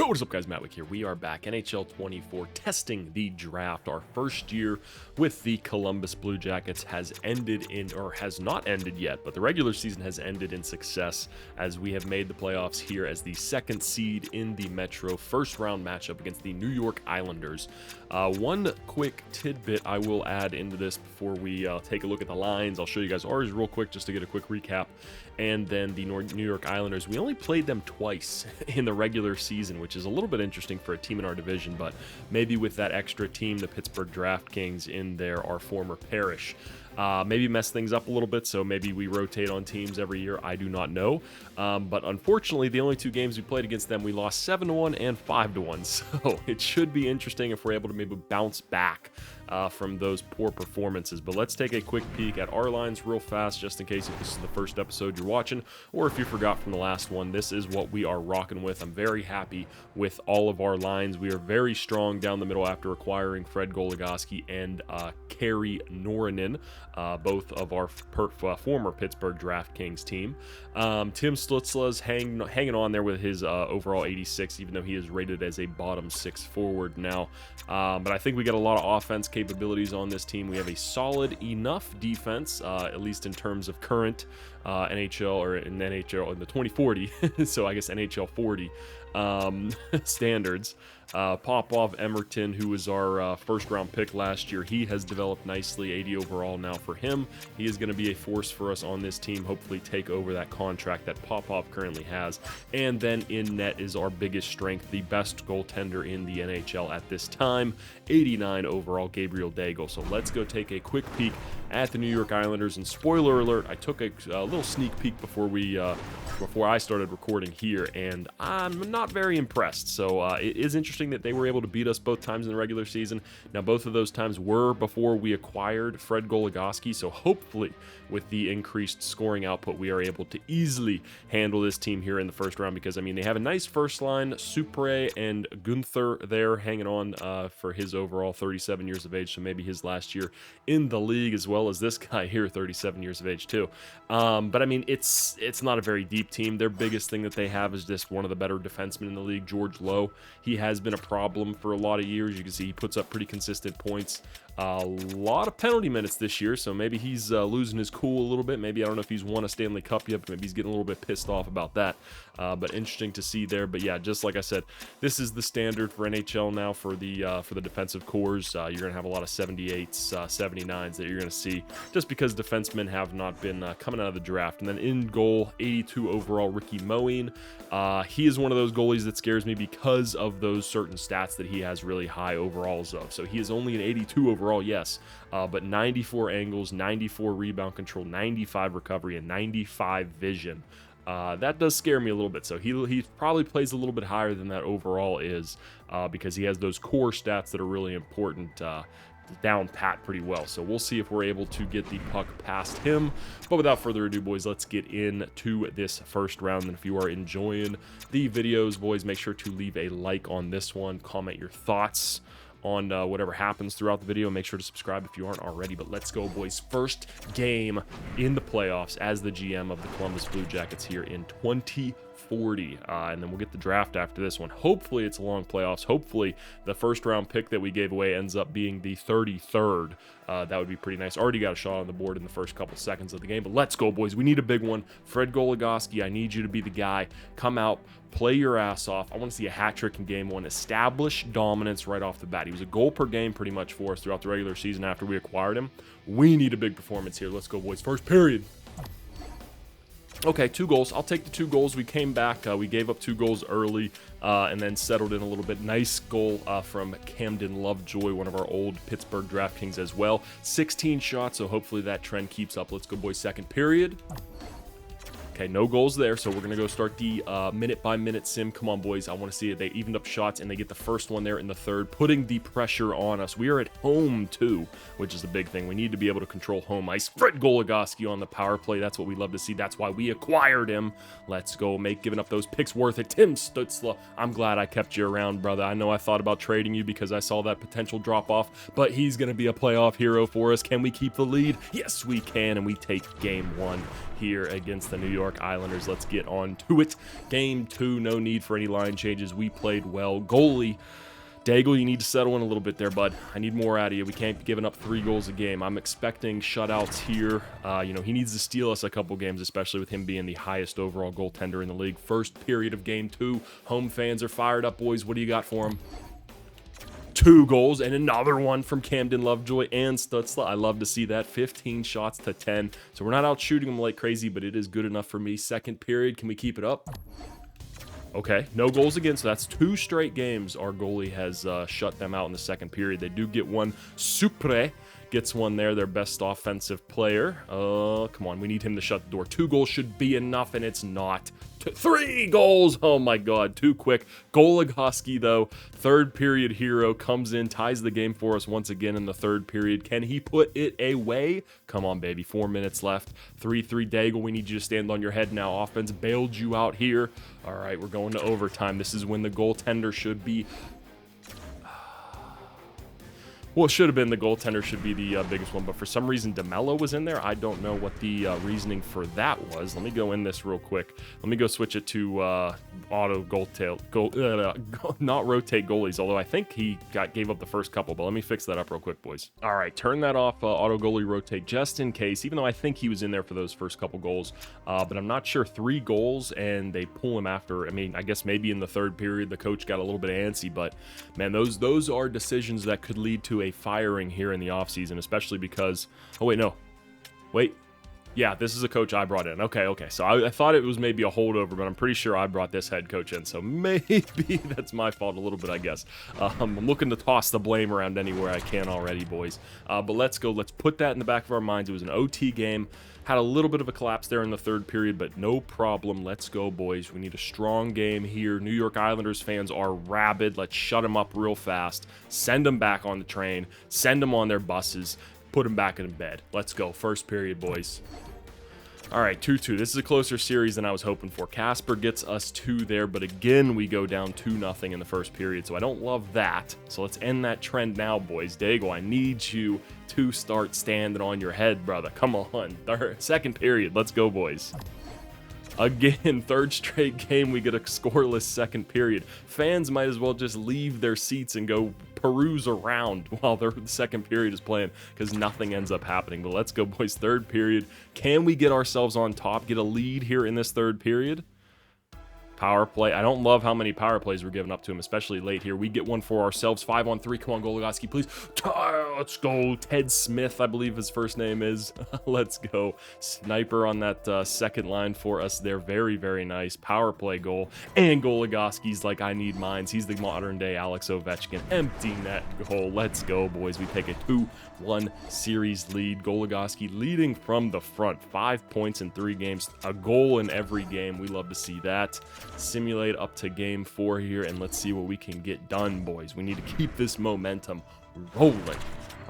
Yo, what is up guys, MattWic here. We are back, NHL 24, testing the draft. Our first year with the Columbus Blue Jackets has ended in, or has not ended yet, but the regular season has ended in success as we have made the playoffs here as the second seed in the Metro first round matchup against the New York Islanders. One quick tidbit I will add into this before we take a look at the lines. I'll show you guys ours real quick just to get a quick recap. And then the New York Islanders, we only played them twice in the regular season, which is a little bit interesting for a team in our division, but maybe with that extra team, the Pittsburgh DraftKings in there, our former parish, maybe mess things up a little bit, so maybe we rotate on teams every year. I do not know. But unfortunately, the only two games we played against them, we lost 7-1 and 5-1. So it should be interesting if we're able to maybe bounce back from those poor performances. But let's take a quick peek at our lines real fast, just in case if this is the first episode you're watching, or if you forgot from the last one. This is what we are rocking with. I'm very happy with all of our lines. We are very strong down the middle after acquiring Fred Goligoski and Kari Norinen, both of our former Pittsburgh DraftKings team. Tim Stützle's hanging on there with his overall 86, even though he is rated as a bottom 6 forward now. But I think we got a lot of offense capabilities on this team. We have a solid enough defense, at least in terms of current NHL, or in NHL in the 2040, so I guess NHL 40 standards. Popov Emerton, who was our first round pick last year, he has developed nicely, 80 overall now for him. He is going to be a force for us on this team, hopefully take over that contract that Popov currently has. And then in net is our biggest strength, the best goaltender in the NHL at this time, 89 overall, Gabriel Daigle. So let's go take a quick peek at the New York Islanders. And spoiler alert, I took a little sneak peek before I started recording here, and I'm not very impressed. So it is interesting that they were able to beat us both times in the regular season. Now, both of those times were before we acquired Fred Goligoski, so hopefully with the increased scoring output, we are able to easily handle this team here in the first round, because, I mean, they have a nice first line, Supre and Gunther there hanging on for his overall 37 years of age, so maybe his last year in the league, as well as this guy here, 37 years of age too. But, I mean, it's not a very deep team. Their biggest thing that they have is just one of the better defensemen in the league, George Lowe. He has been a problem for a lot of years. You can see he puts up pretty consistent points. A lot of penalty minutes this year, so maybe he's losing his cool a little bit. Maybe, I don't know if he's won a Stanley Cup yet, but maybe he's getting a little bit pissed off about that. But interesting to see there. But yeah, just like I said, this is the standard for NHL now for the defensive cores. You're going to have a lot of 78s, 79s that you're going to see, just because defensemen have not been coming out of the draft. And then in goal, 82 overall, Ricky Moeen. He is one of those goalies that scares me because of those certain stats that he has really high overalls of. So he is only an 82 overall, yes, but 94 angles, 94 rebound control, 95 recovery, and 95 vision. That does scare me a little bit. So he probably plays a little bit higher than that overall is, because he has those core stats that are really important down pat pretty well. So we'll see if we're able to get the puck past him. But without further ado, boys, let's get into this first round. And if you are enjoying the videos, boys, make sure to leave a like on this one, comment your thoughts on whatever happens throughout the video. Make sure to subscribe if you aren't already. But let's go, boys. First game in the playoffs as the GM of the Columbus Blue Jackets here in 2040. And then we'll get the draft after this one. Hopefully it's a long playoffs. Hopefully the first round pick that we gave away ends up being the 33rd. That would be pretty nice. Already got a shot on the board in the first couple seconds of the game. But let's go, boys. We need a big one. Fred Goligoski, I need you to be the guy. Come out, play your ass off. I want to see a hat trick in game one. Establish dominance right off the bat. He was a goal per game pretty much for us throughout the regular season after we acquired him. We need a big performance here. Let's go, boys. First period. Okay, 2 goals. I'll take the 2 goals. We came back. We gave up 2 goals early and then settled in a little bit. Nice goal from Camden Lovejoy, one of our old Pittsburgh DraftKings as well. 16 shots, so hopefully that trend keeps up. Let's go, boys. Second period. Okay, no goals there, so we're going to go start the minute-by-minute sim. Come on, boys. I want to see it. They evened up shots, and they get the first one there in the third, putting the pressure on us. We are at home, too, which is the big thing. We need to be able to control home ice. Fred Goligoski on the power play. That's what we love to see. That's why we acquired him. Let's go. Make giving up those picks worth it. Tim Stützle, I'm glad I kept you around, brother. I know I thought about trading you because I saw that potential drop-off, but he's going to be a playoff hero for us. Can we keep the lead? Yes, we can, and we take game 1 here against the New York York Islanders. Let's get on to it. Game 2, no need for any line changes. We played well. Goalie, Daigle, you need to settle in a little bit there, bud. I need more out of you. We can't be giving up 3 goals a game. I'm expecting shutouts here. He needs to steal us a couple games, especially with him being the highest overall goaltender in the league. First period of game 2. Home fans are fired up, boys. What do you got for them? 2 goals and another one from Camden Lovejoy and Stutzla. I love to see that. 15 shots to 10. So we're not out shooting them like crazy, but it is good enough for me. Second period, can we keep it up? Okay, no goals again, so that's 2 straight games our goalie has shut them out in the second period. They do get one. Supre gets one there, their best offensive player. Come on, we need him to shut the door. 2 goals should be enough, and it's not. 3 goals! Oh my god, too quick. Goligoski, though, third period hero, comes in, ties the game for us once again in the third period. Can he put it away? Come on, baby. 4 minutes left. 3-3 Daigle. We need you to stand on your head now. Offense bailed you out here. All right, we're going to overtime. This is when the goaltender should be... Well, it should have been the goaltender should be the biggest one, but for some reason DeMello was in there. I don't know what the reasoning for that was. Let me go in this real quick. Let me go switch it to auto not rotate goalies, although I think he gave up the first couple, but let me fix that up real quick, boys. All right, turn that off, auto goalie rotate, just in case, even though I think he was in there for those first couple goals, but I'm not sure. 3 goals, and they pull him after. I mean, I guess maybe in the third period, the coach got a little bit antsy, but man, those are decisions that could lead to a firing here in the offseason, especially because... Oh, wait, no. Wait. Yeah, this is a coach I brought in. Okay. So I thought it was maybe a holdover, but I'm pretty sure I brought this head coach in, so maybe that's my fault a little bit, I guess. I'm looking to toss the blame around anywhere I can already, boys. But let's go. Let's put that in the back of our minds. It was an OT game. Had a little bit of a collapse there in the third period, but no problem. Let's go, boys. We need a strong game here. New York Islanders fans are rabid. Let's shut them up real fast. Send them back on the train. Send them on their buses. Put them back in bed. Let's go. First period, boys. All right, 2-2. This is a closer series than I was hoping for. Casper gets us 2 there, but again, we go down 2-0 in the first period, so I don't love that. So let's end that trend now, boys. Daigle, I need you to start standing on your head, brother. Come on. Second period. Let's go, boys. Again, third straight game, we get a scoreless second period. Fans might as well just leave their seats and go peruse around while the second period is playing, because nothing ends up happening. But let's go, boys. Third period. Can we get ourselves on top, get a lead here in this third period? Power play. I don't love how many power plays we're giving up to him, especially late here. We get one for ourselves. 5-on-3. Come on, Goligoski, please. Let's go. Ted Smith, I believe his first name is. Let's go. Sniper on that second line for us there. Very, very nice. Power play goal. And Goligoski's like, I need mines. He's the modern day Alex Ovechkin. Empty net goal. Let's go, boys. We take a 2-1 series lead. Goligoski leading from the front. 5 points in 3 games. A goal in every game. We love to see that. Simulate up to game 4 here, and let's see what we can get done, boys. We need to keep this momentum rolling.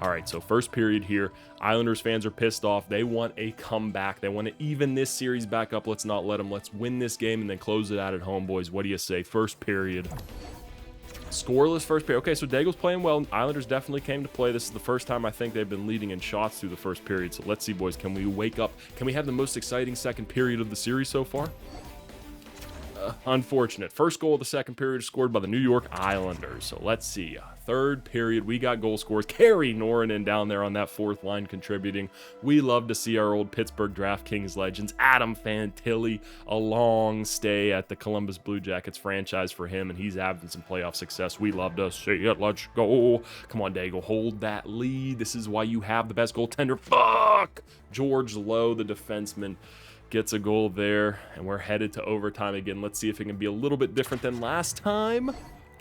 All right, so first period here. Islanders fans are pissed off. They want a comeback. They want to even this series back up. Let's not let them. Let's win this game and then close it out at home, boys. What do you say? First period. Scoreless first period. Okay, so Daigle's playing well. Islanders definitely came to play. This is the first time I think they've been leading in shots through the first period. So let's see, boys. Can we wake up? Can we have the most exciting second period of the series so far? Unfortunate. First goal of the second period scored by the New York Islanders. So let's see. Third period, we got goal scorers. Carey Norrinen down there on that fourth line contributing. We love to see our old Pittsburgh DraftKings legends. Adam Fantilli, a long stay at the Columbus Blue Jackets franchise for him, and he's having some playoff success. We love to see it. Let's go. Come on, Daigle. Hold that lead. This is why you have the best goaltender. Fuck! George Lowe, the defenseman, gets a goal there, and we're headed to overtime again. Let's see if it can be a little bit different than last time.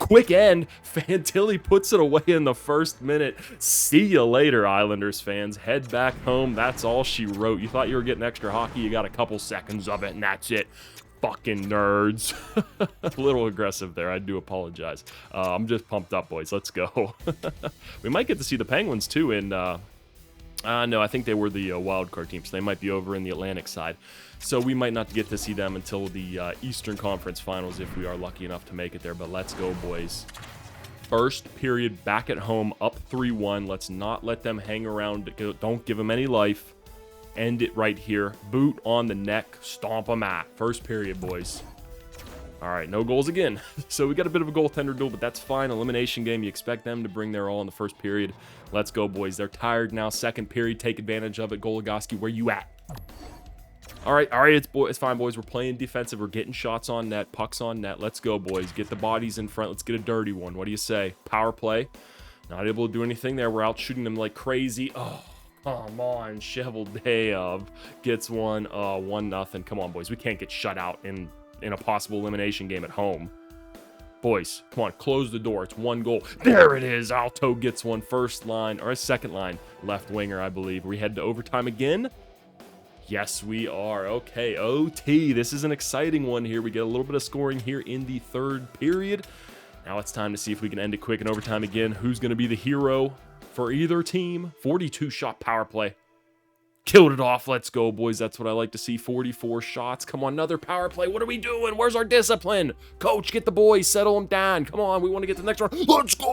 Quick end. Fantilli puts it away in the first minute. See you later, Islanders fans. Head back home. That's all she wrote. You thought you were getting extra hockey? You got a couple seconds of it, and that's it. Fucking nerds. A little aggressive there. I do apologize. I'm just pumped up, boys. Let's go. We might get to see the Penguins, too, in... no, I think they were the wild card team, so they might be over in the Atlantic side. So we might not get to see them until the Eastern Conference Finals if we are lucky enough to make it there. But let's go, boys. First period back at home, up 3-1. Let's not let them hang around. Don't give them any life. end it right here. Boot on the neck, stomp them out. First period, boys. All right, no goals again. So we got a bit of a goaltender duel, but that's fine. Elimination game, you expect them to bring their all in the first period. Let's go, boys. They're tired now. Second period, take advantage of it. Goligoski, where you at? All right, it's fine, boys. We're playing defensive. We're getting shots on net, pucks on net. Let's go, boys. Get the bodies in front. Let's get a dirty one. What do you say? Power play. Not able to do anything there. We're out shooting them like crazy. Oh, come on. Sheveldaev gets one. 1-0. Come on, boys. We can't get shut out in a possible elimination game at home. Boys, come on, close the door. It's 1 goal. There it is. Alto gets one. First line, or a second line. Left winger, I believe. We head to overtime again. Yes, we are. Okay, OT. This is an exciting one here. We get a little bit of scoring here in the third period. Now it's time to see if we can end it quick in overtime again. Who's going to be the hero for either team? 42-shot power play. Killed it off. Let's go, boys. That's what I like to see. 44 shots. Come on, another power play. What are we doing? Where's our discipline? Coach, get the boys. Settle them down. Come on, we want to get to the next one. Let's go!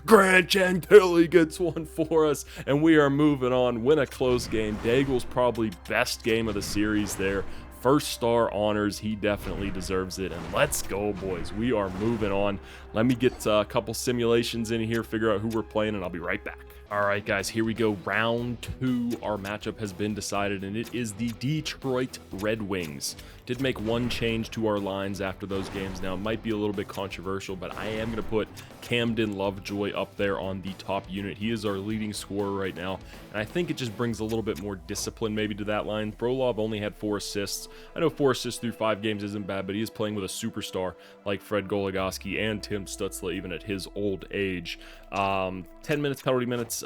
Grant Chantilly gets one for us, and we are moving on. Win a close game. Daigle's probably best game of the series there. First star honors. He definitely deserves it. And let's go, boys. We are moving on. Let me get a couple simulations in here, figure out who we're playing, and I'll be right back. All right, guys, here we go. Round 2. Our matchup has been decided, and it is the Detroit Red Wings. Did make one change to our lines after those games. Now, it might be a little bit controversial, but I am going to put Camden Lovejoy up there on the top unit. He is our leading scorer right now, and I think it just brings a little bit more discipline maybe to that line. Frolov only had 4 assists. I know 4 assists through 5 games isn't bad, but he is playing with a superstar like Fred Goligoski and Tim Stützle, even at his old age. 10 minutes, penalty minutes.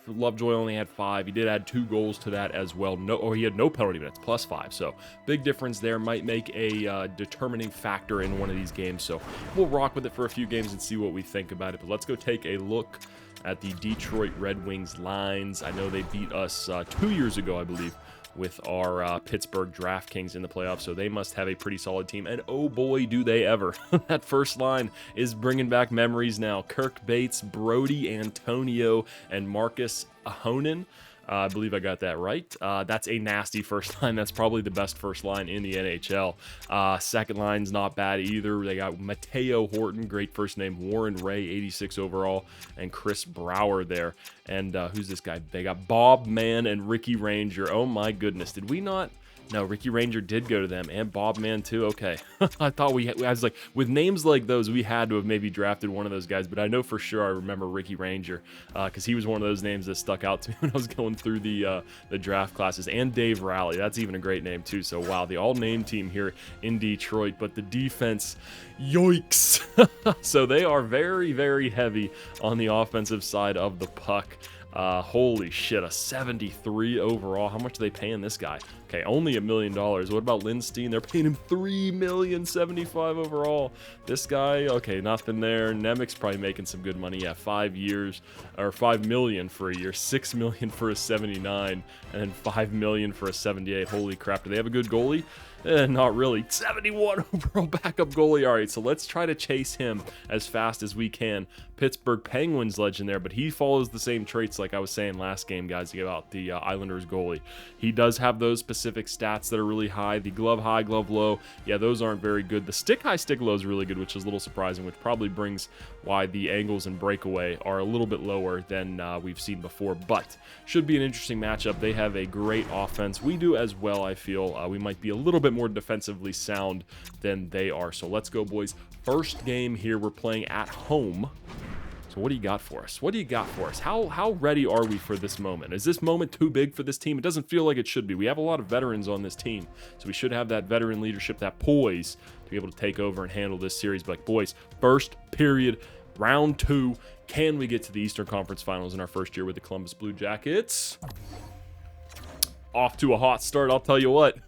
Lovejoy only had 5. He did add 2 goals to that as well. He had no penalty minutes, +5. So big difference there. Might make a determining factor in one of these games. So we'll rock with it for a few games and see what we think about it. But let's go take a look at the Detroit Red Wings lines. I know they beat us 2 years ago, I believe, with our Pittsburgh DraftKings in the playoffs, so they must have a pretty solid team, and oh boy, do they ever. That first line is bringing back memories now. Kirk Bates, Brody Antonio, and Marcus Ahonen. I believe I got that right. That's a nasty first line. That's probably the best first line in the NHL. Second line's not bad either. They got Mateo Horton, great first name. Warren Ray, 86 overall, and Chris Brower there. And who's this guy? They got Bob Mann and Ricky Ranger. Oh my goodness. Did we not? No, Ricky Ranger did go to them, and Bob Mann too. Okay. I thought I was like, with names like those, we had to have maybe drafted one of those guys, but I know for sure I remember Ricky Ranger because he was one of those names that stuck out to me when I was going through the draft classes. And Dave Rowley, that's even a great name too. So wow, the all-name team here in Detroit, but the defense, yikes. So they are very, very heavy on the offensive side of the puck. Holy shit, a 73 overall. How much are they paying this guy? Okay, only $1 million. What about Lindstein? They're paying him $3,075,000 overall. This guy, okay, nothing there. Nemec's probably making some good money. Yeah, 5 years, or $5 million for a year, $6 million for a 79, and then $5 million for a 78. Holy crap, do they have a good goalie? Not really. 71 overall backup goalie. All right, so let's try to chase him as fast as we can. Pittsburgh Penguins legend there, but he follows the same traits like I was saying last game, guys, about the Islanders goalie. He does have those specific stats that are really high. The glove high, glove low, yeah, those aren't very good. The stick high, stick low is really good, which is a little surprising, which probably brings why the angles and breakaway are a little bit lower than we've seen before, but should be an interesting matchup. They have a great offense. We do as well, I feel. We might be a little bit more defensively sound than they are. So let's go, boys. First game here, we're playing at home. So what do you got for us? What do you got for us? How ready are we for this moment? Is this moment too big for this team? It doesn't feel like it should be. We have a lot of veterans on this team, so we should have that veteran leadership, that poise to be able to take over and handle this series. But like, boys, first period, round 2. Can we get to the Eastern Conference Finals in our first year with the Columbus Blue Jackets? Off to a hot start, I'll tell you what.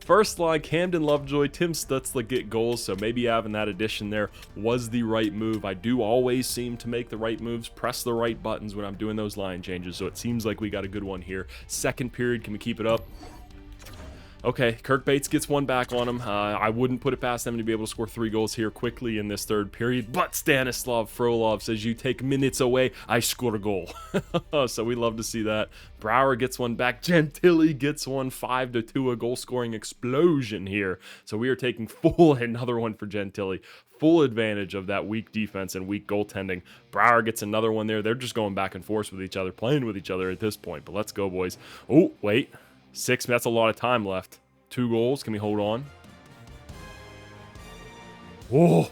First line, Camden Lovejoy, Tim Stützle get goals, so maybe having that addition there was the right move. I do always seem to make the right moves, press the right buttons when I'm doing those line changes, so it seems like we got a good one here. Second period, can we keep it up? Okay, Kirk Bates gets one back on him. I wouldn't put it past them to be able to score 3 goals here quickly in this third period, but Stanislav Frolov says, you take minutes away, I score a goal. So we love to see that. Brouwer gets one back. Gentili gets one, 5-2, a goal-scoring explosion here. So we are taking full, another one for Gentili. Full advantage of that weak defense and weak goaltending. Brouwer gets another one there. They're just going back and forth with each other, playing with each other at this point, but let's go, boys. Oh, wait. 6, that's a lot of time left. 2 goals, can we hold on? Whoa.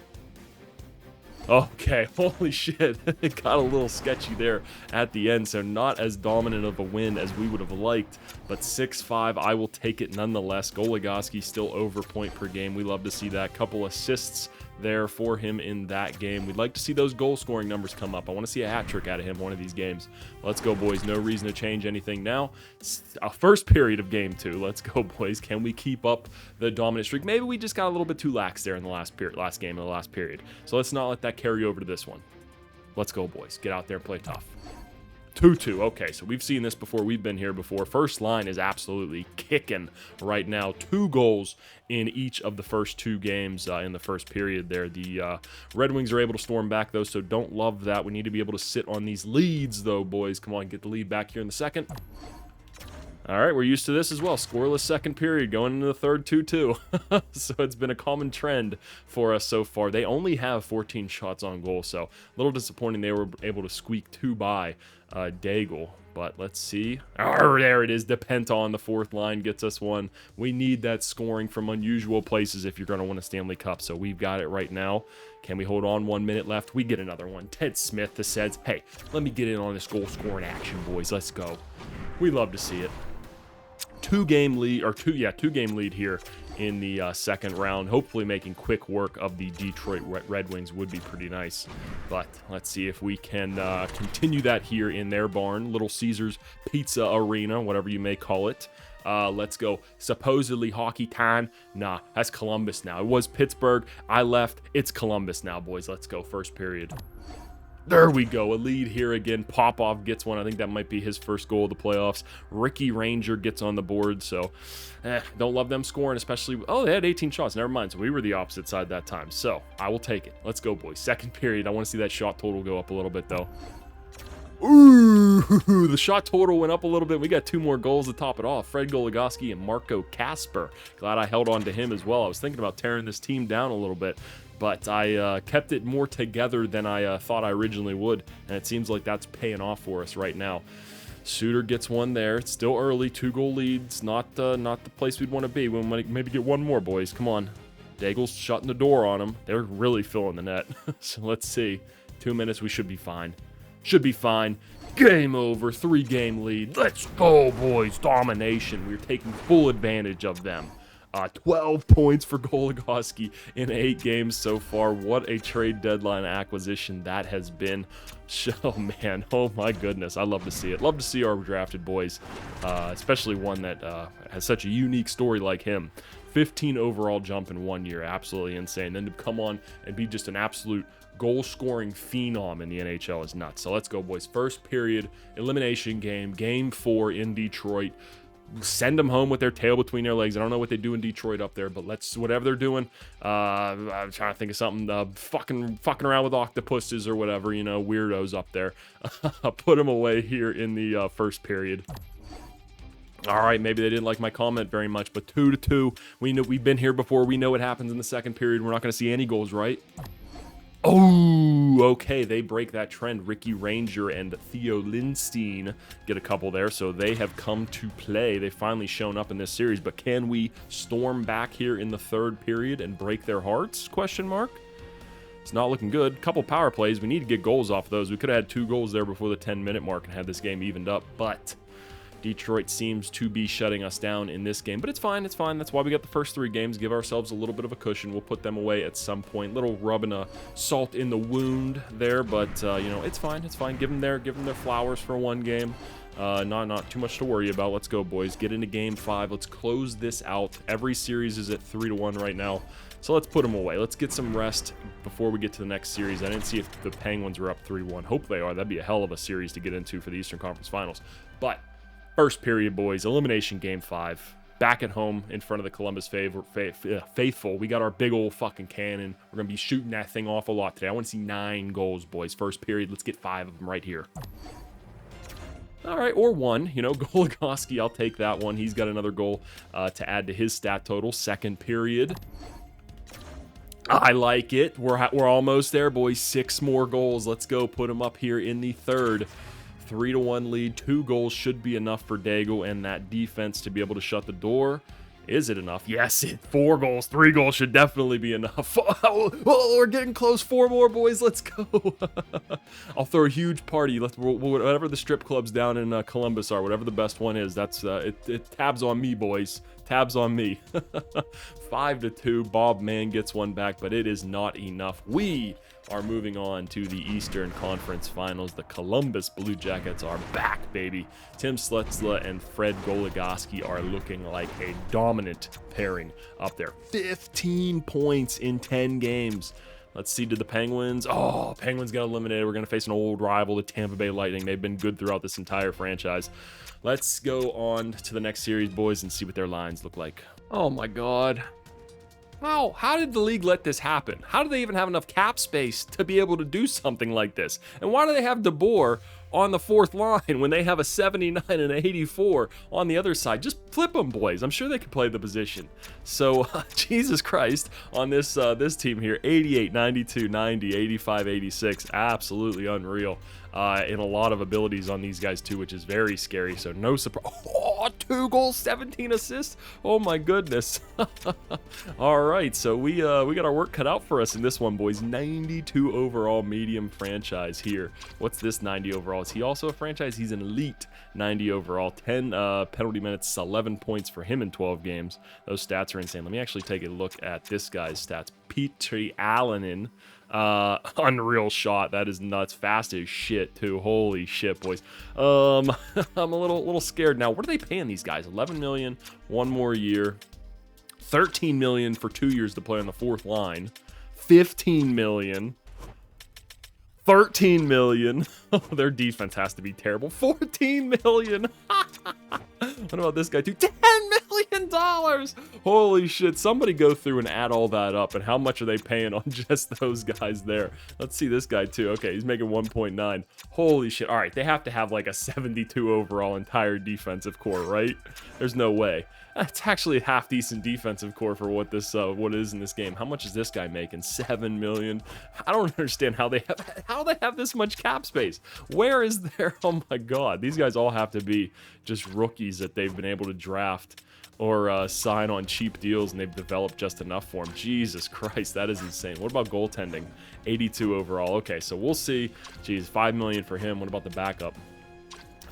Okay, holy shit. It got a little sketchy there at the end, so not as dominant of a win as we would have liked, but 6-5, I will take it nonetheless. Goligoski still over point per game. We love to see that. Couple assists there for him in that game. We'd like to see those goal scoring numbers come up. I want to see a hat trick out of him one of these games. Let's go, boys. No reason to change anything now. A first period of game 2. Let's go, boys. Can we keep up the dominant streak? Maybe we just got a little bit too lax there in the last game of the last period. So let's not let that carry over to this one. Let's go, boys. Get out there and play tough. 2-2. Okay, so we've seen this before. We've been here before. First line is absolutely kicking right now. 2 goals in each of the first 2 games in the first period there. The Red Wings are able to storm back, though, so don't love that. We need to be able to sit on these leads, though, boys. Come on, get the lead back here in the second. All right, we're used to this as well. Scoreless second period, going into the third 2-2. So it's been a common trend for us so far. They only have 14 shots on goal, so a little disappointing they were able to squeak 2 by Daigle. But let's see. Oh, there it is. Depenta on the 4th line gets us one. We need that scoring from unusual places if you're going to win a Stanley Cup, so we've got it right now. Can we hold on? 1 minute left. We get another one. Ted Smith says, hey, let me get in on this goal-scoring action, boys. Let's go. We love to see it. 2-game lead here in the second round. Hopefully making quick work of the Detroit Red Wings would be pretty nice. But let's see if we can continue that here in their barn. Little Caesars Pizza Arena, whatever you may call it. Let's go. Supposedly hockey time. Nah, that's Columbus now. It was Pittsburgh. I left. It's Columbus now, boys. Let's go. First period. There we go, a lead here again. Popov gets one. I think that might be his first goal of the playoffs. Ricky Ranger gets on the board, so don't love them scoring, especially... Oh, they had 18 shots. Never mind, so we were the opposite side that time. So, I will take it. Let's go, boys. Second period. I want to see that shot total go up a little bit, though. Ooh, the shot total went up a little bit. We got 2 more goals to top it off. Fred Goligoski and Marco Kasper. Glad I held on to him as well. I was thinking about tearing this team down a little bit, but I kept it more together than I thought I originally would, and it seems like that's paying off for us right now. Suter gets one there. It's still early. 2-goal leads. Not the place we'd want to be. We might maybe get one more, boys. Come on. Daigle's shutting the door on them. They're really filling the net. So let's see. 2 minutes. We should be fine. Should be fine. Game over. 3-game lead. Let's go, boys. Domination. We're taking full advantage of them. 12 points for Goligoski in 8 games so far. What a trade deadline acquisition that has been. Oh, man. Oh, my goodness. I love to see it. Love to see our drafted boys, especially one that has such a unique story like him. 15 overall jump in 1 year. Absolutely insane. Then to come on and be just an absolute goal-scoring phenom in the NHL is nuts. So let's go, boys. First period, elimination game, game 4 in Detroit. Send them home with their tail between their legs. I don't know what they do in Detroit up there, but whatever they're doing. I'm trying to think of something. Fucking around with octopuses or whatever, you know, weirdos up there. Put them away here in the first period. All right, maybe they didn't like my comment very much, but 2-2. We know we've been here before. We know what happens in the second period. We're not going to see any goals, right? Oh, okay, they break that trend. Ricky Ranger and Theo Lindstein get a couple there, so they have come to play. They've finally shown up in this series, but can we storm back here in the third period and break their hearts? Question mark. It's not looking good. Couple power plays. We need to get goals off those. We could have had 2 goals there before the 10-minute mark and had this game evened up, but Detroit seems to be shutting us down in this game, but it's fine. It's fine. That's why we got the first 3 games. Give ourselves a little bit of a cushion. We'll put them away at some point. Little rubbing a salt in the wound there, but you know, it's fine. It's fine. Give them their flowers for 1 game. Not too much to worry about. Let's go, boys. Get into game 5. Let's close this out. Every series is at 3-1 right now, so let's put them away. Let's get some rest before we get to the next series. I didn't see if the Penguins were up 3-1. Hope they are. That'd be a hell of a series to get into for the Eastern Conference Finals. But first period, boys. Elimination game 5. back at home in front of the Columbus faithful. We got our big old fucking cannon. We're going to be shooting that thing off a lot today. I want to see 9 goals, boys. First period, let's get 5 of them right here. All right, or 1, you know, Goligoski, I'll take that one. He's got another goal to add to his stat total. Second period. I like it. We're almost there, boys. 6 more goals. Let's go. Put them up here in the third. 3-1 lead. 2 goals should be enough for Dago and that defense to be able to shut the door. Is it enough? Yes, 4 goals. 3 goals should definitely be enough. Oh, we're getting close. 4 more, boys. Let's go. I'll throw a huge party. Whatever the strip clubs down in Columbus are, whatever the best one is, that's it tabs on me, boys. Tabs on me. 5-2. Bob Mann gets one back, but it is not enough. We are moving on to the Eastern Conference Finals. The Columbus Blue Jackets are back, baby. Tim Slutzla and Fred Goligoski are looking like a dominant pairing up there. 15 points in 10 games. Let's see, did the Penguins... Oh, Penguins got eliminated. We're going to face an old rival, the Tampa Bay Lightning. They've been good throughout this entire franchise. Let's go on to the next series, boys, and see what their lines look like. Oh, my God. How did the league let this happen? How do they even have enough cap space to be able to do something like this? And why do they have DeBoer on the 4th line when they have a 79 and an 84 on the other side? Just flip them, boys. I'm sure they can play the position. So, Jesus Christ, on this team here, 88, 92, 90, 85, 86, absolutely unreal. In a lot of abilities on these guys too, which is very scary. So no surprise. Oh, 2 goals, 17 assists. Oh my goodness. All right, so we got our work cut out for us in this one, boys. 92 overall medium franchise here. What's this 90 overall? Is he also a franchise? He's an elite 90 overall. 10 penalty minutes, 11 points for him in 12 games. Those stats are insane. Let me actually take a look at this guy's stats. Petri Allonen. Unreal shot. That is nuts. Fast as shit too. Holy shit, boys. I'm a little scared now. What are they paying these guys? 11 million, 1 more year. 13 million for 2 years to play on the 4th line. 15 million. 13 million. Their defense has to be terrible. 14 million. What about this guy too? $10 million. Holy shit. Somebody go through and add all that up. And how much are they paying on just those guys there? Let's see this guy too. Okay, he's making 1.9. Holy shit. All right, they have to have like a 72 overall entire defensive core, right? There's no way. It's actually a half-decent defensive core for what this what it is in this game. How much is this guy making? 7 million. I don't understand how they have this much cap space. Where is their... Oh my God. These guys all have to be just rookies that they've been able to draft or sign on cheap deals, and they've developed just enough for them. Jesus Christ, that is insane. What about goaltending? 82 overall. Okay, so we'll see. Geez, 5 million for him. What about the backup?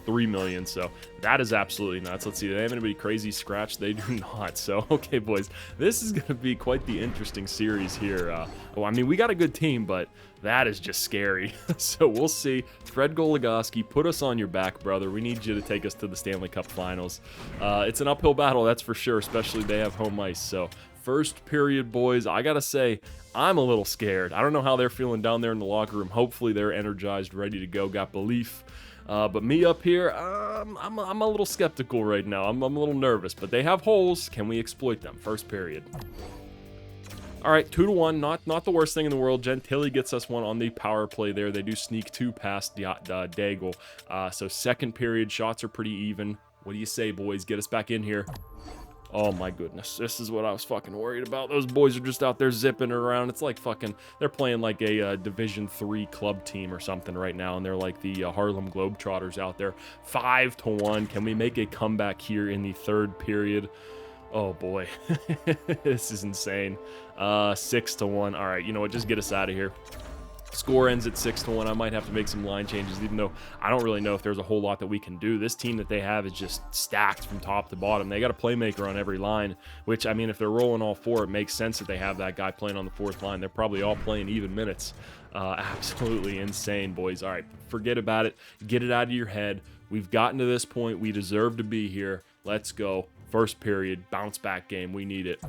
3 million. So that is absolutely nuts. Let's see. Do they have anybody crazy scratch? They do not. So, okay, boys, this is going to be quite the interesting series here. Well, I mean, we got a good team, but that is just scary. So we'll see. Fred Goligoski, put us on your back, brother. We need you to take us to the Stanley Cup Finals. It's an uphill battle, that's for sure, especially they have home ice. So first period, boys, I got to say, I'm a little scared. I don't know how they're feeling down there in the locker room. Hopefully they're energized, ready to go, got belief. But me up here, I'm a little skeptical right now. I'm a little nervous, but they have holes. Can we exploit them? First period. All right, 2-1, not the worst thing in the world. Gentili gets us one on the power play there. They do sneak 2 past Daigle. So second period, shots are pretty even. What do you say, boys? Get us back in here. Oh my goodness, this is what I was fucking worried about. Those boys are just out there zipping around. It's like fucking, they're playing like a Division III club team or something right now, and they're like the Harlem Globetrotters out there. 5-1. Can we make a comeback here in the third period? Oh boy, this is insane. 6-1. All right, you know what? Just get us out of here. Score ends at 6-1. I might have to make some line changes, even though I don't really know if there's a whole lot that we can do. This team that they have is just stacked from top to bottom. They got a playmaker on every line, which, I mean, if they're rolling all 4, it makes sense that they have that guy playing on the 4th line. They're probably all playing even minutes. Absolutely insane, boys. All right, forget about it. Get it out of your head. We've gotten to this point. We deserve to be here. Let's go. First period, bounce back game. We need it.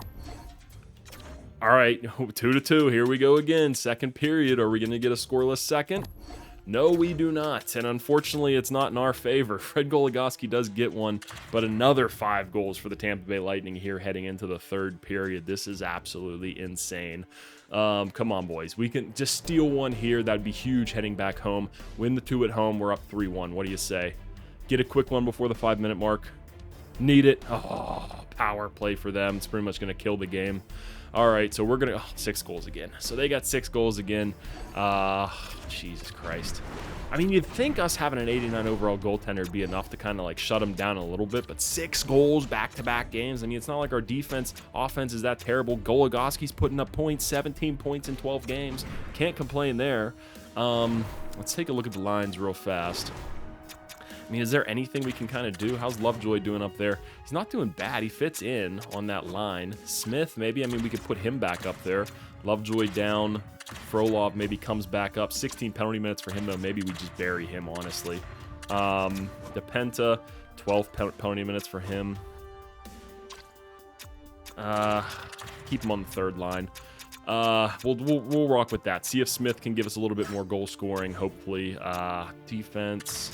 All right, 2-2. Here we go again. Second period. Are we going to get a scoreless second? No, we do not. And unfortunately, it's not in our favor. Fred Goligoski does get one, but another 5 goals for the Tampa Bay Lightning here heading into the third period. This is absolutely insane. Come on, boys. We can just steal one here. That'd be huge heading back home. Win the 2 at home. We're up 3-1. What do you say? Get a quick one before the 5-minute mark. Need it. Oh, power play for them. It's pretty much going to kill the game. All right, so we're going to... 6 goals again. So they got 6 goals again. Jesus Christ. I mean, you'd think us having an 89 overall goaltender would be enough to kind of like shut them down a little bit, but 6 goals back-to-back games. I mean, it's not like our offense is that terrible. Goligoski's putting up points, 17 points in 12 games. Can't complain there. Let's take a look at the lines real fast. I mean, is there anything we can kind of do? How's Lovejoy doing up there? He's not doing bad. He fits in on that line. Smith, maybe. I mean, we could put him back up there. Lovejoy down. Frolov maybe comes back up. 16 penalty minutes for him, though. Maybe we just bury him, honestly. DePenta, 12 penalty minutes for him. Keep him on the third line. We'll rock with that. See if Smith can give us a little bit more goal scoring, hopefully. Defense...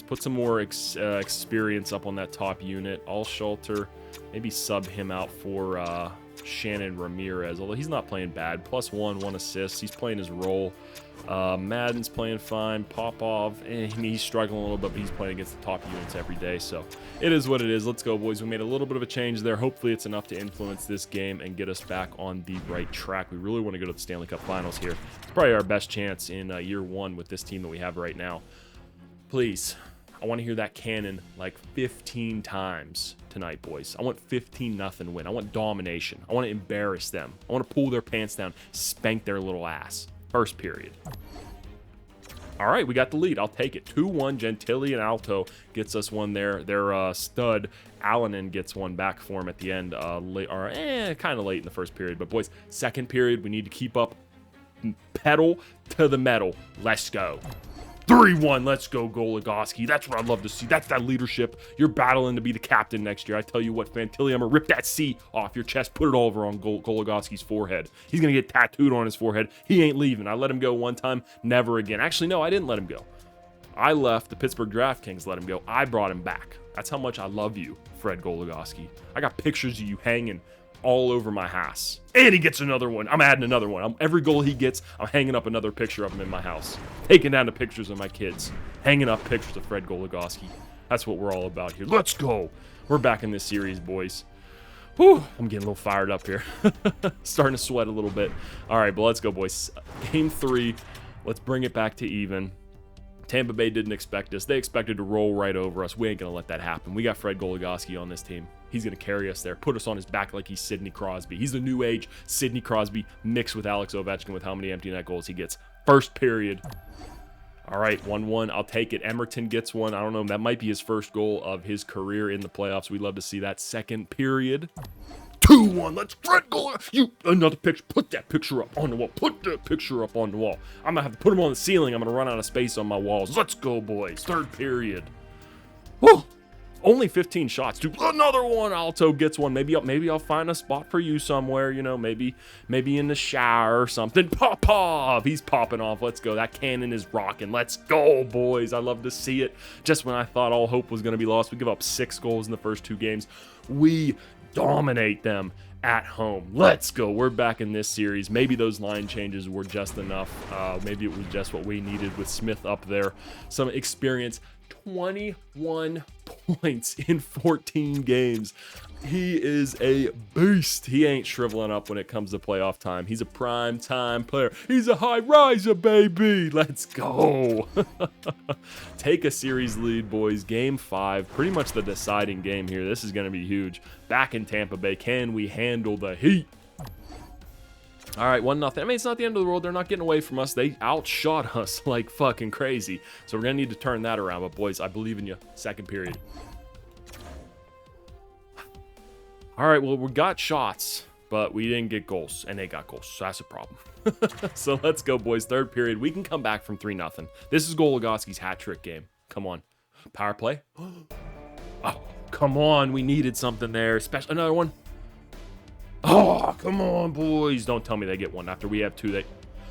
Put some more experience up on that top unit. Allshalter, maybe sub him out for Shannon Ramirez, although he's not playing bad. +1, 1 assist. He's playing his role. Madden's playing fine. Popov, he's struggling a little bit, but he's playing against the top units every day, so it is what it is. Let's go, boys. We made a little bit of a change there. Hopefully it's enough to influence this game and get us back on the right track. We really want to go to the Stanley Cup Finals here. It's probably our best chance in year 1 with this team that we have right now. Please. I want to hear that cannon like 15 times tonight, boys. I want 15-0 win. I want domination. I want to embarrass them. I want to pull their pants down, spank their little ass. First period. All right, we got the lead. I'll take it. 2-1. Gentili and Alto gets us one there. Their stud, Allanen, gets one back for him at the end. Kind of late in the first period. But, boys, second period, we need to keep up. Pedal to the metal. Let's go. 3-1, let's go, Goligoski. That's what I'd love to see. That's that leadership. You're battling to be the captain next year. I tell you what, Fantilli, I'm going to rip that C off your chest, put it all over on Goligoski's forehead. He's going to get tattooed on his forehead. He ain't leaving. I let him go one time, never again. Actually, no, I didn't let him go. I left. The Pittsburgh DraftKings let him go. I brought him back. That's how much I love you, Fred Goligoski. I got pictures of you hanging all over my house. And he gets another one. I'm adding another one. Every goal he gets, I'm hanging up another picture of him in my house. Taking down the pictures of my kids. Hanging up pictures of Fred Goligoski. That's what we're all about here. Let's go. We're back in this series, boys. Whew, I'm getting a little fired up here. Starting to sweat a little bit. All right, but let's go, boys. Game 3. Let's bring it back to even. Tampa Bay didn't expect us. They expected to roll right over us. We ain't going to let that happen. We got Fred Goligoski on this team. He's going to carry us there, put us on his back like he's Sidney Crosby. He's the new age Sidney Crosby mixed with Alex Ovechkin with how many empty net goals he gets. First period. All right, 1-1. I'll take it. Emerton gets one. I don't know. That might be his first goal of his career in the playoffs. We'd love to see that. Second period. 2-1. Let's Fred Goligoski. You, another picture. Put that picture up on the wall. Put that picture up on the wall. I'm going to have to put him on the ceiling. I'm going to run out of space on my walls. Let's go, boys. Third period. Woo! Only 15 shots. Dude, another one. Alto gets one. Maybe I'll find a spot for you somewhere. You know, maybe in the shower or something. Pop! He's popping off. Let's go. That cannon is rocking. Let's go, boys. I love to see it. Just when I thought all hope was going to be lost, we give up 6 goals in the first 2 games. We dominate them at home. Let's go. We're back in this series. Maybe those line changes were just enough. Maybe it was just what we needed with Smith up there. Some experience. 21 points in 14 games. He is a beast. He ain't shriveling up when it comes to playoff time. He's a prime time player. He's a high riser, baby. Let's go. Take a series lead, boys. Game 5. Pretty much the deciding game here. This is going to be huge. Back in Tampa Bay. Can we handle the heat? All right, 1-0. I mean, it's not the end of the world. They're not getting away from us. They outshot us like fucking crazy. So we're going to need to turn that around. But, boys, I believe in you. Second period. All right, well, we got shots, but we didn't get goals. And they got goals, so that's a problem. So let's go, boys. Third period. We can come back from 3-0. This is Goligoski's hat trick game. Come on. Power play. Oh, come on. We needed something there. Another one. Oh, come on, boys. Don't tell me they get one after we have 2.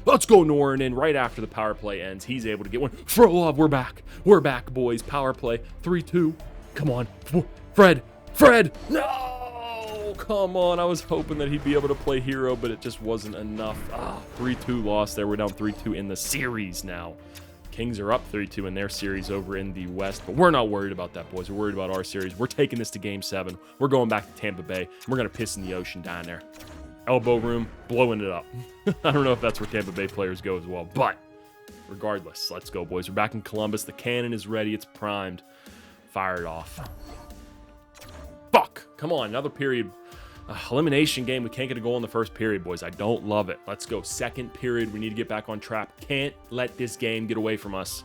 Let's go, Norin. And right after the power play ends, he's able to get one. Frolov, we're back. We're back, boys. Power play. 3-2. Come on. Fred. No! Come on. I was hoping that he'd be able to play hero, but it just wasn't enough. 3-2 loss there. We're down 3-2 in the series now. Kings are up 3-2 in their series over in the West, but we're not worried about that, boys. We're worried about our series. We're taking this to Game 7. We're going back to Tampa Bay. We're going to piss in the ocean down there. Elbow room, blowing it up. I don't know if that's where Tampa Bay players go as well, but regardless, let's go, boys. We're back in Columbus. The cannon is ready. It's primed. Fire it off. Fuck. Come on, another period. Elimination game. We can't get a goal in the first period, boys. I don't love it. Let's go. Second period. We need to get back on track. Can't let this game get away from us.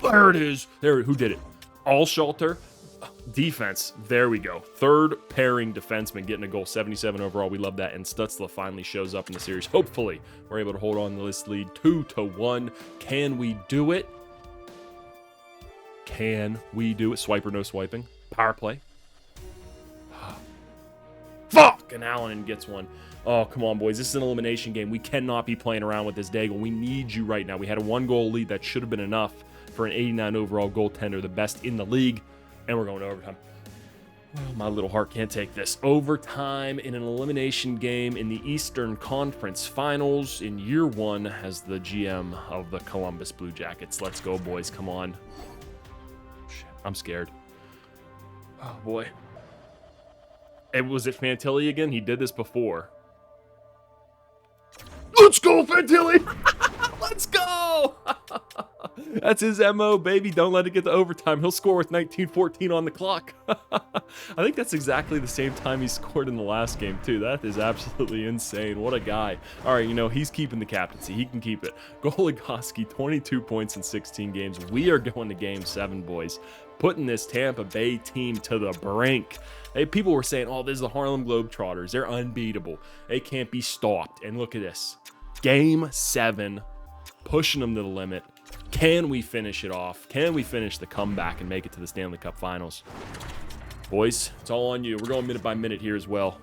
There it is. There. Who did it? All Shelter. Defense. There we go. Third pairing defenseman getting a goal. 77 overall. We love that. And Stutzla finally shows up in the series. Hopefully, we're able to hold on to this lead 2-1. Can we do it? Can we do it? Swiper, no swiping. Power play. Fuck! And Allen gets one. Oh, come on, boys. This is an elimination game. We cannot be playing around with this Daigle. We need you right now. We had a 1-goal lead that should have been enough for an 89 overall goaltender, the best in the league. And we're going to overtime. Oh, my little heart can't take this. Overtime in an elimination game in the Eastern Conference Finals in year 1 as the GM of the Columbus Blue Jackets. Let's go, boys. Come on. Shit, I'm scared. Oh, boy. Was it Fantilli again? He did this before. Let's go, Fantilli! Let's go! That's his MO, baby. Don't let it get to overtime. He'll score with 19:14 on the clock. I think that's exactly the same time he scored in the last game, too. That is absolutely insane. What a guy. All right, he's keeping the captaincy. He can keep it. Goligoski, 22 points in 16 games. We are going to Game 7, boys. Putting this Tampa Bay team to the brink. Hey, people were saying, oh, this is the Harlem Globetrotters. They're unbeatable. They can't be stopped. And look at this. Game 7, pushing them to the limit. Can we finish it off? Can we finish the comeback and make it to the Stanley Cup Finals? Boys, it's all on you. We're going minute by minute here as well.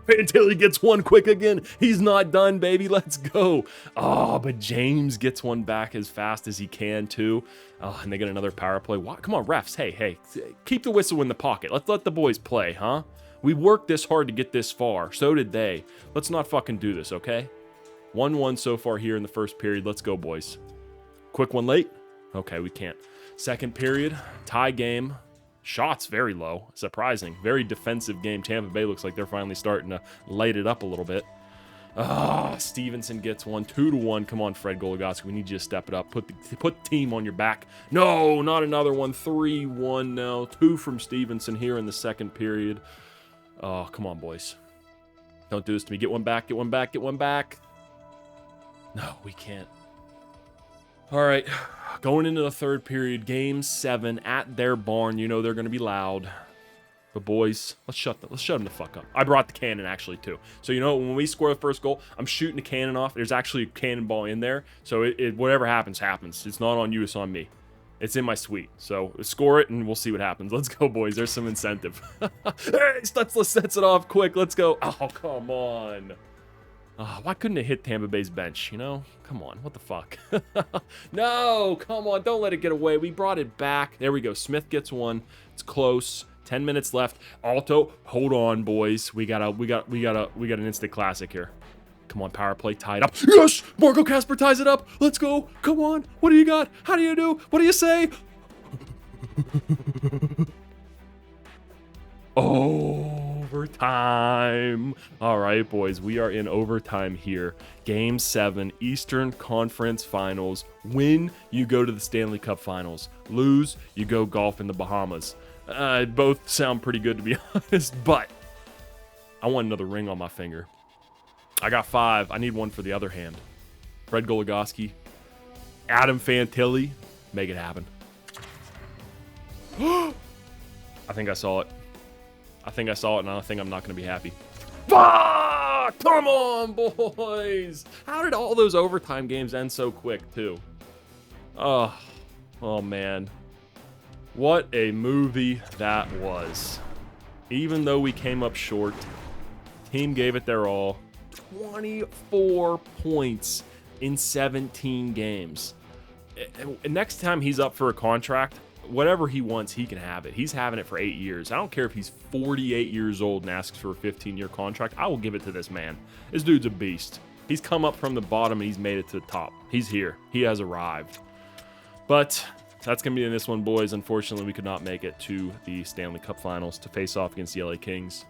Until he gets one quick again. He's not done, baby. Let's go. Oh, but James gets one back as fast as he can, too. Oh, and they get another power play. What? Come on, refs. Hey. Keep the whistle in the pocket. Let's let the boys play, huh? We worked this hard to get this far. So did they. Let's not fucking do this, okay? 1-1 so far here in the first period. Let's go, boys. Quick one late? Okay, we can't. Second period. Tie game. Shots very low. Surprising. Very defensive game. Tampa Bay looks like they're finally starting to light it up a little bit. Stevenson gets one. 2-1. Come on, Fred Goligoski. We need you to step it up. Put the team on your back. No, not another one. 3-1 now. 2 from Stevenson here in the second period. Oh, come on, boys. Don't do this to me. Get one back. Get one back. Get one back. No, we can't. All right, going into the third period, Game 7 at their barn. You know they're going to be loud. But boys, let's shut them the fuck up. I brought the cannon actually too. So when we score the first goal, I'm shooting the cannon off. There's actually a cannonball in there. So whatever happens, happens. It's not on you, it's on me. It's in my suite. So score it and we'll see what happens. Let's go, boys. There's some incentive. Hey, Stutzla sets it off quick. Let's go. Oh, come on. Why couldn't it hit Tampa Bay's bench, Come on, what the fuck? No, come on, don't let it get away. We brought it back. There we go. Smith gets one. It's close. 10 minutes left. Alto, hold on, boys. We got an instant classic here. Come on, power play tied up. Yes! Marco Casper ties it up. Let's go. Come on. What do you got? How do you do? What do you say? Overtime. All right, boys, we are in overtime here. Game 7, Eastern Conference Finals. Win, you go to the Stanley Cup Finals. Lose, you go golf in the Bahamas. Both sound pretty good, to be honest, but I want another ring on my finger. I got 5. I need one for the other hand. Fred Goligoski, Adam Fantilli, make it happen. I think I saw it. And I think I'm not going to be happy. Fuck! Come on, boys! How did all those overtime games end so quick, too? Oh, man. What a movie that was. Even though we came up short, team gave it their all. 24 points. in 17 games. And next time he's up for a contract, whatever he wants, he can have it. He's having it for 8 years. I don't care if he's 48 years old and asks for a 15-year contract. I will give it to this man. This dude's a beast. He's come up from the bottom and he's made it to the top. He's here. He has arrived. But that's going to be in this one, boys. Unfortunately, we could not make it to the Stanley Cup Finals to face off against the LA Kings.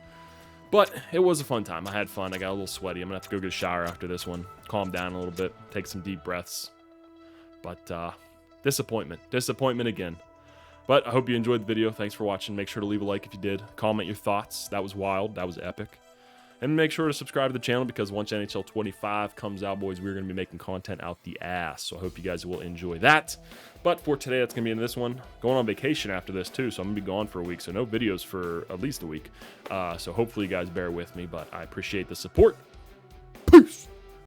But it was a fun time. I had fun. I got a little sweaty. I'm going to have to go get a shower after this one. Calm down a little bit. Take some deep breaths. But disappointment. Disappointment again. But I hope you enjoyed the video. Thanks for watching. Make sure to leave a like if you did. Comment your thoughts. That was wild. That was epic. And make sure to subscribe to the channel because once NHL 25 comes out, boys, we're going to be making content out the ass. So I hope you guys will enjoy that. But for today, that's going to be in this one. Going on vacation after this, too. So I'm going to be gone for a week. So no videos for at least a week. So hopefully you guys bear with me. But I appreciate the support.